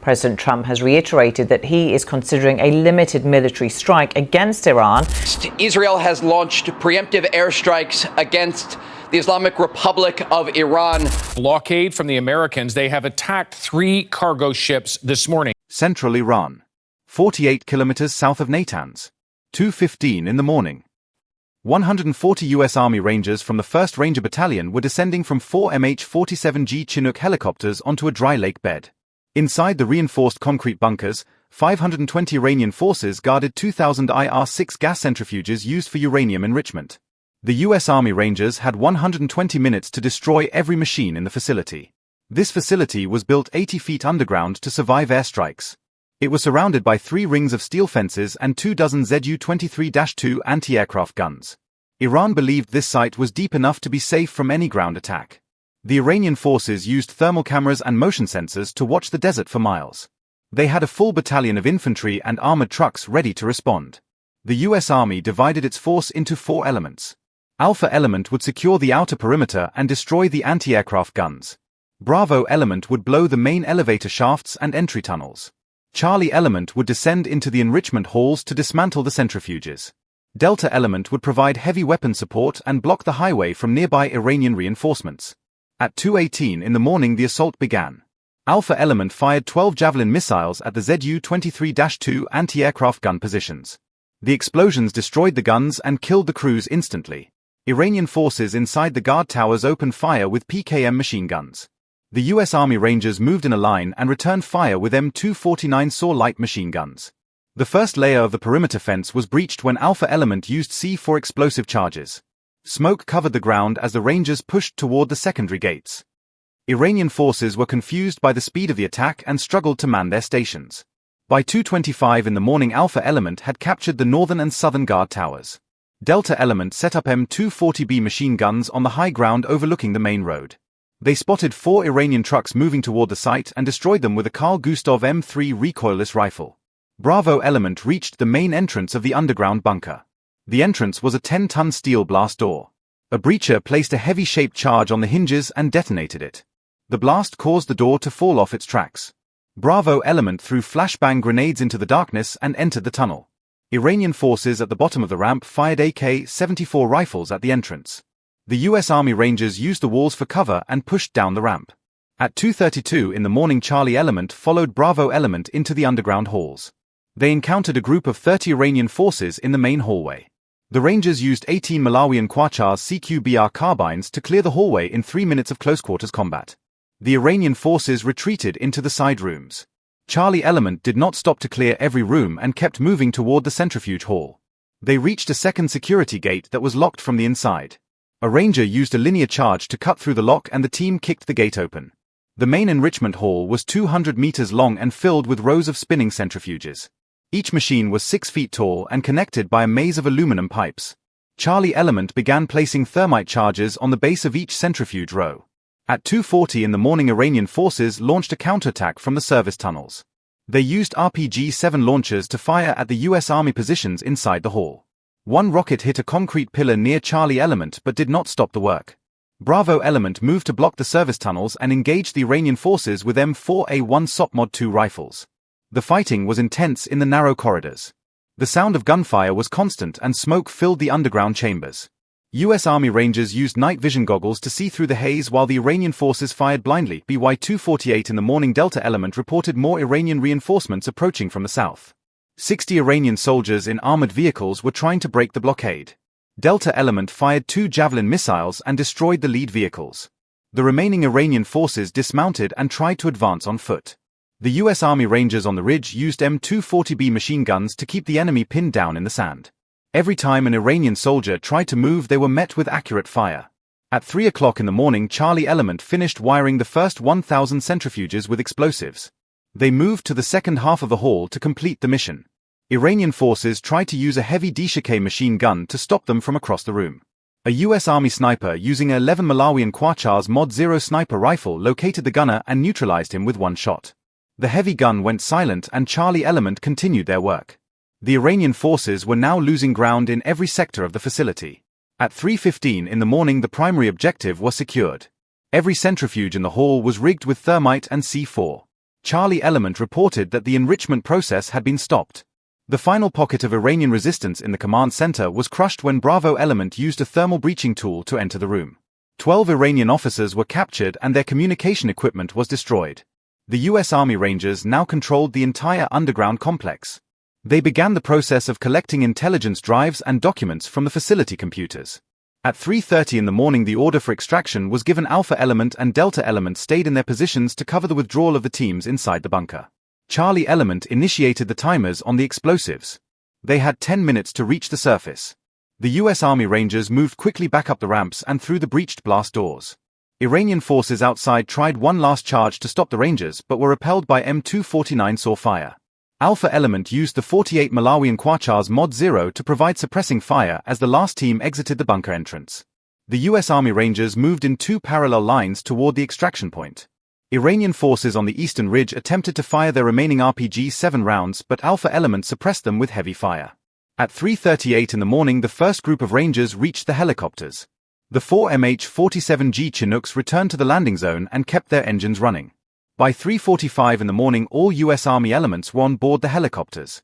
President Trump has reiterated that he is considering a limited military strike against Iran. Israel has launched preemptive airstrikes against the Islamic Republic of Iran. Blockade from the Americans. They have attacked 3 cargo ships this morning. Central Iran, 48 kilometers south of Natanz, 2:15 in the morning. 140 U.S. Army Rangers from the 1st Ranger Battalion were descending from 4 MH-47G Chinook helicopters onto a dry lake bed. Inside the reinforced concrete bunkers, 520 Iranian forces guarded 2,000 IR-6 gas centrifuges used for uranium enrichment. The U.S. Army Rangers had 120 minutes to destroy every machine in the facility. This facility was built 80 feet underground to survive airstrikes. It was surrounded by 3 rings of steel fences and 24 Zu-23-2 anti-aircraft guns. Iran believed this site was deep enough to be safe from any ground attack. The Iranian forces used thermal cameras and motion sensors to watch the desert for miles. They had a full battalion of infantry and armored trucks ready to respond. The U.S. Army divided its force into 4 elements. Alpha element would secure the outer perimeter and destroy the anti-aircraft guns. Bravo element would blow the main elevator shafts and entry tunnels. Charlie element would descend into the enrichment halls to dismantle the centrifuges. Delta element would provide heavy weapon support and block the highway from nearby Iranian reinforcements. At 2:18 in the morning the assault began. Alpha element fired 12 Javelin missiles at the Zu-23-2 anti-aircraft gun positions. The explosions destroyed the guns and killed the crews instantly. Iranian forces inside the guard towers opened fire with PKM machine guns. The U.S. Army Rangers moved in a line and returned fire with M249 SAW light machine guns. The first layer of the perimeter fence was breached when Alpha element used C4 explosive charges. Smoke covered the ground as the Rangers pushed toward the secondary gates. Iranian forces were confused by the speed of the attack and struggled to man their stations. By 2:25 in the morning Alpha element had captured the northern and southern guard towers. Delta element set up M240B machine guns on the high ground overlooking the main road. They spotted 4 Iranian trucks moving toward the site and destroyed them with a Carl Gustav M3 recoilless rifle. Bravo element reached the main entrance of the underground bunker. The entrance was a 10-ton steel blast door. A breacher placed a heavy-shaped charge on the hinges and detonated it. The blast caused the door to fall off its tracks. Bravo element threw flashbang grenades into the darkness and entered the tunnel. Iranian forces at the bottom of the ramp fired AK-74 rifles at the entrance. The U.S. Army Rangers used the walls for cover and pushed down the ramp. At 2:32 in the morning Charlie element followed Bravo element into the underground halls. They encountered a group of 30 Iranian forces in the main hallway. The Rangers used 18 Malawian Quachars CQBR carbines to clear the hallway in 3 minutes of close-quarters combat. The Iranian forces retreated into the side rooms. Charlie element did not stop to clear every room and kept moving toward the centrifuge hall. They reached a second security gate that was locked from the inside. A Ranger used a linear charge to cut through the lock and the team kicked the gate open. The main enrichment hall was 200 meters long and filled with rows of spinning centrifuges. Each machine was 6 feet tall and connected by a maze of aluminum pipes. Charlie element began placing thermite charges on the base of each centrifuge row. At 2:40 in the morning Iranian forces launched a counterattack from the service tunnels. They used RPG-7 launchers to fire at the U.S. Army positions inside the hall. One rocket hit a concrete pillar near Charlie element but did not stop the work. Bravo element moved to block the service tunnels and engaged the Iranian forces with M4A1 SOP-Mod 2 rifles. The fighting was intense in the narrow corridors. The sound of gunfire was constant and smoke filled the underground chambers. U.S. Army Rangers used night vision goggles to see through the haze while the Iranian forces fired blindly. By 2:48 in the morning Delta element reported more Iranian reinforcements approaching from the south. 60 Iranian soldiers in armored vehicles were trying to break the blockade. Delta element fired 2 Javelin missiles and destroyed the lead vehicles. The remaining Iranian forces dismounted and tried to advance on foot. The U.S. Army Rangers on the ridge used M240B machine guns to keep the enemy pinned down in the sand. Every time an Iranian soldier tried to move they were met with accurate fire. At 3 o'clock in the morning Charlie element finished wiring the first 1,000 centrifuges with explosives. They moved to the second half of the hall to complete the mission. Iranian forces tried to use a heavy Dishake machine gun to stop them from across the room. A U.S. Army sniper using a 11 Malawian Quachars Mod 0 sniper rifle located the gunner and neutralized him with one shot. The heavy gun went silent and Charlie element continued their work. The Iranian forces were now losing ground in every sector of the facility. At 3:15 in the morning the primary objective was secured. Every centrifuge in the hall was rigged with thermite and C4. Charlie Element reported that the enrichment process had been stopped. The final pocket of Iranian resistance in the command center was crushed when Bravo Element used a thermal breaching tool to enter the room. 12 Iranian officers were captured and their communication equipment was destroyed. The U.S. Army Rangers now controlled the entire underground complex. They began the process of collecting intelligence drives and documents from the facility computers. At 3:30 in the morning, the order for extraction was given. Alpha Element and Delta Element stayed in their positions to cover the withdrawal of the teams inside the bunker. Charlie Element initiated the timers on the explosives. They had 10 minutes to reach the surface. The U.S. Army Rangers moved quickly back up the ramps and through the breached blast doors. Iranian forces outside tried one last charge to stop the Rangers but were repelled by M249 saw fire. Alpha Element used the 48 Malawian Quachars Mod 0 to provide suppressing fire as the last team exited the bunker entrance. The U.S. Army Rangers moved in two parallel lines toward the extraction point. Iranian forces on the eastern ridge attempted to fire their remaining RPG-7 rounds, but Alpha Element suppressed them with heavy fire. At 3:38 in the morning, the first group of Rangers reached the helicopters. The four MH-47G Chinooks returned to the landing zone and kept their engines running. By 3:45 in the morning, all U.S. Army elements were on board the helicopters.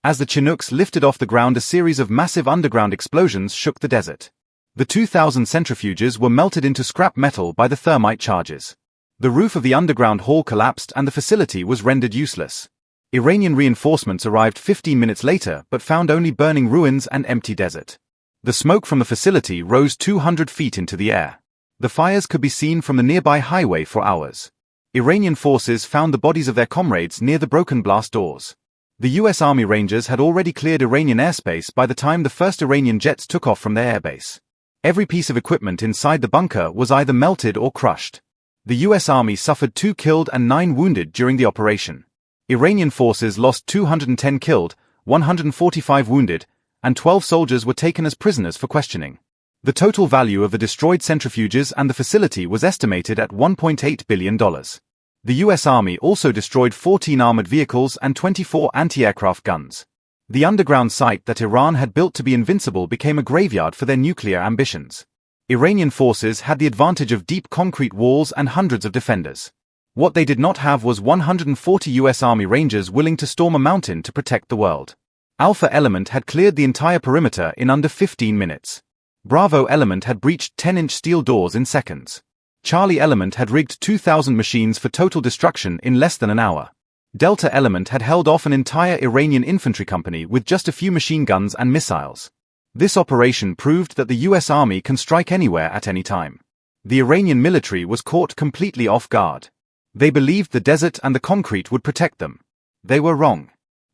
As the Chinooks lifted off the ground, a series of massive underground explosions shook the desert. The 2,000 centrifuges were melted into scrap metal by the thermite charges. The roof of the underground hall collapsed and the facility was rendered useless. Iranian reinforcements arrived 15 minutes later but found only burning ruins and empty desert. The smoke from the facility rose 200 feet into the air. The fires could be seen from the nearby highway for hours. Iranian forces found the bodies of their comrades near the broken blast doors. The U.S. Army Rangers had already cleared Iranian airspace by the time the first Iranian jets took off from their airbase. Every piece of equipment inside the bunker was either melted or crushed. The U.S. Army suffered 2 killed and 9 wounded during the operation. Iranian forces lost 210 killed, 145 wounded, and 12 soldiers were taken as prisoners for questioning. The total value of the destroyed centrifuges and the facility was estimated at $1.8 billion. The U.S. Army also destroyed 14 armored vehicles and 24 anti-aircraft guns. The underground site that Iran had built to be invincible became a graveyard for their nuclear ambitions. Iranian forces had the advantage of deep concrete walls and hundreds of defenders. What they did not have was 140 U.S. Army Rangers willing to storm a mountain to protect the world. Alpha Element had cleared the entire perimeter in under 15 minutes. Bravo Element had breached 10-inch steel doors in seconds. Charlie Element had rigged 2,000 machines for total destruction in less than an hour. Delta Element had held off an entire Iranian infantry company with just a few machine guns and missiles. This operation proved that the U.S. Army can strike anywhere at any time. The Iranian military was caught completely off guard. They believed the desert and the concrete would protect them. They were wrong.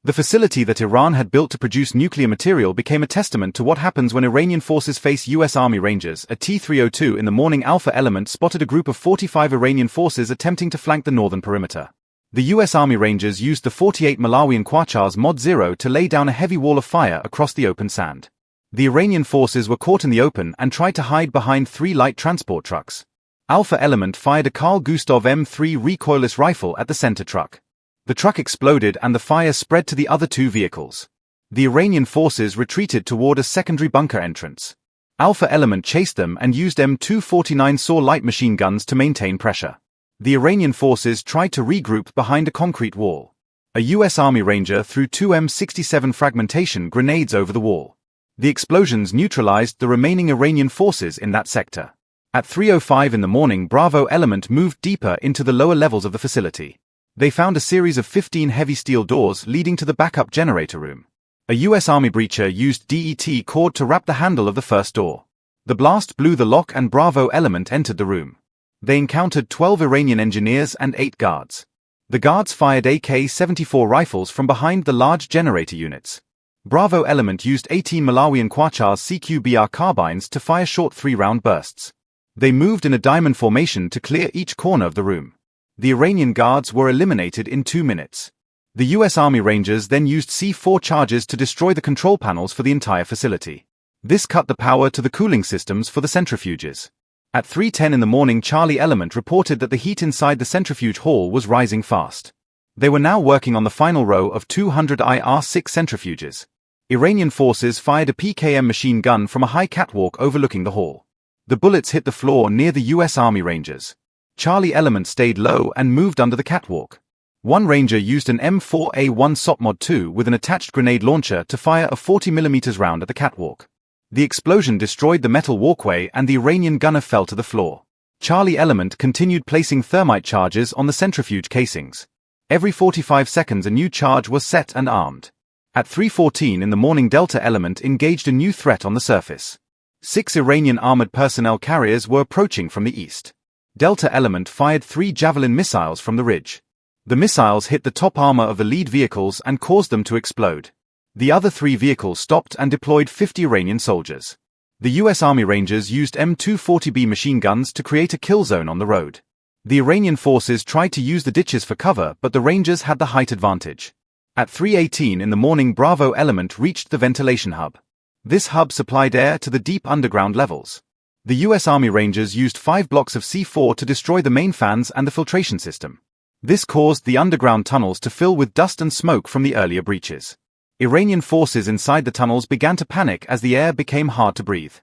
The facility that Iran had built to produce nuclear material became a testament to what happens when Iranian forces face U.S. Army Rangers. At T3:02 in the morning, Alpha Element spotted a group of 45 Iranian forces attempting to flank the northern perimeter. The U.S. Army Rangers used the 48 Malawian Quachars Mod 0 to lay down a heavy wall of fire across the open sand. The Iranian forces were caught in the open and tried to hide behind 3 light transport trucks. Alpha Element fired a Carl Gustav M3 recoilless rifle at the center truck. The truck exploded and the fire spread to the other 2 vehicles. The Iranian forces retreated toward a secondary bunker entrance. Alpha Element chased them and used M249 SAW light machine guns to maintain pressure. The Iranian forces tried to regroup behind a concrete wall. A U.S. Army Ranger threw 2 M67 fragmentation grenades over the wall. The explosions neutralized the remaining Iranian forces in that sector. At 3:05 in the morning, Bravo Element moved deeper into the lower levels of the facility. They found a series of 15 heavy steel doors leading to the backup generator room. A U.S. Army breacher used DET cord to wrap the handle of the first door. The blast blew the lock and Bravo Element entered the room. They encountered 12 Iranian engineers and 8 guards. The guards fired AK-74 rifles from behind the large generator units. Bravo Element used 18 Malawian Quachars CQBR carbines to fire short 3-round bursts. They moved in a diamond formation to clear each corner of the room. The Iranian guards were eliminated in 2 minutes. The U.S. Army Rangers then used C4 charges to destroy the control panels for the entire facility. This cut the power to the cooling systems for the centrifuges. At 3:10 in the morning, Charlie Element reported that the heat inside the centrifuge hall was rising fast. They were now working on the final row of 200 IR-6 centrifuges. Iranian forces fired a PKM machine gun from a high catwalk overlooking the hall. The bullets hit the floor near the U.S. Army Rangers. Charlie Element stayed low and moved under the catwalk. One Ranger used an M4A1 SOP-Mod 2 with an attached grenade launcher to fire a 40mm round at the catwalk. The explosion destroyed the metal walkway and the Iranian gunner fell to the floor. Charlie Element continued placing thermite charges on the centrifuge casings. Every 45 seconds a new charge was set and armed. At 3:14 in the morning, Delta Element engaged a new threat on the surface. 6 Iranian armored personnel carriers were approaching from the east. Delta Element fired 3 Javelin missiles from the ridge. The missiles hit the top armor of the lead vehicles and caused them to explode. The other 3 vehicles stopped and deployed 50 Iranian soldiers. The U.S. Army Rangers used M240B machine guns to create a kill zone on the road. The Iranian forces tried to use the ditches for cover, but the Rangers had the height advantage. At 3:18 in the morning, Bravo Element reached the ventilation hub. This hub supplied air to the deep underground levels. The U.S. Army Rangers used 5 blocks of C4 to destroy the main fans and the filtration system. This caused the underground tunnels to fill with dust and smoke from the earlier breaches. Iranian forces inside the tunnels began to panic as the air became hard to breathe.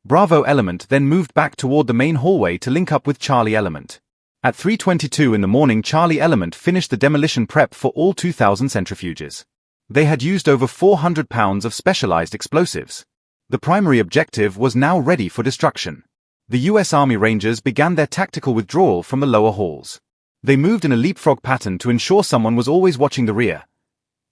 Bravo Element then moved back toward the main hallway to link up with Charlie Element. At 3:22 in the morning, Charlie Element finished the demolition prep for all 2,000 centrifuges. They had used over 400 pounds of specialized explosives. The primary objective was now ready for destruction. The U.S. Army Rangers began their tactical withdrawal from the lower halls. They moved in a leapfrog pattern to ensure someone was always watching the rear.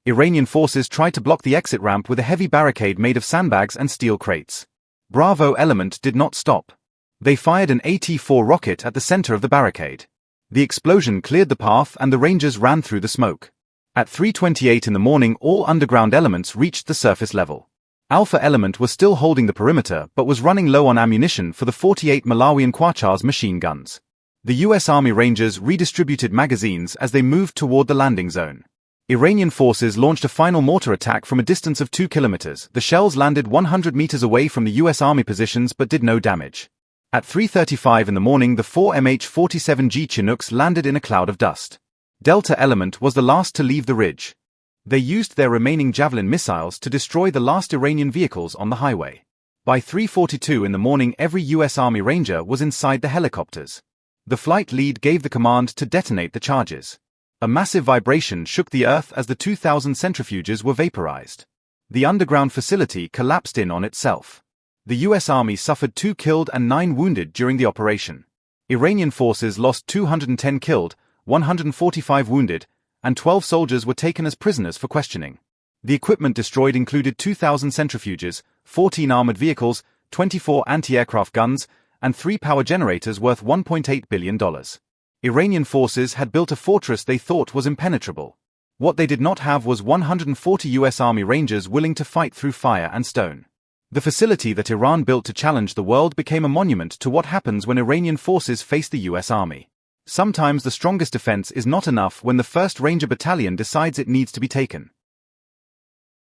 Iranian forces tried to block the exit ramp with a heavy barricade made of sandbags and steel crates. Bravo Element did not stop. They fired an AT-4 rocket at the center of the barricade. The explosion cleared the path and the Rangers ran through the smoke. At 3:28 in the morning, all underground elements reached the surface level. Alpha Element was still holding the perimeter but was running low on ammunition for the 48 Malawian Quachars machine guns. The U.S. Army Rangers redistributed magazines as they moved toward the landing zone. Iranian forces launched a final mortar attack from a distance of 2 kilometers. The shells landed 100 meters away from the U.S. Army positions but did no damage. At 3:35 in the morning, the 4 MH-47G Chinooks landed in a cloud of dust. Delta Element was the last to leave the ridge. They used their remaining Javelin missiles to destroy the last Iranian vehicles on the highway. By 3:42 in the morning, every U.S. Army Ranger was inside the helicopters. The flight lead gave the command to detonate the charges. A massive vibration shook the earth as the 2,000 centrifuges were vaporized. The underground facility collapsed in on itself. The U.S. Army suffered 2 killed and 9 wounded during the operation. Iranian forces lost 210 killed, 145 wounded, and 12 soldiers were taken as prisoners for questioning. The equipment destroyed included 2,000 centrifuges, 14 armored vehicles, 24 anti-aircraft guns, and 3 power generators worth $1.8 billion. Iranian forces had built a fortress they thought was impenetrable. What they did not have was 140 U.S. Army Rangers willing to fight through fire and stone. The facility that Iran built to challenge the world became a monument to what happens when Iranian forces face the U.S. Army. Sometimes the strongest defense is not enough when the 1st Ranger Battalion decides it needs to be taken.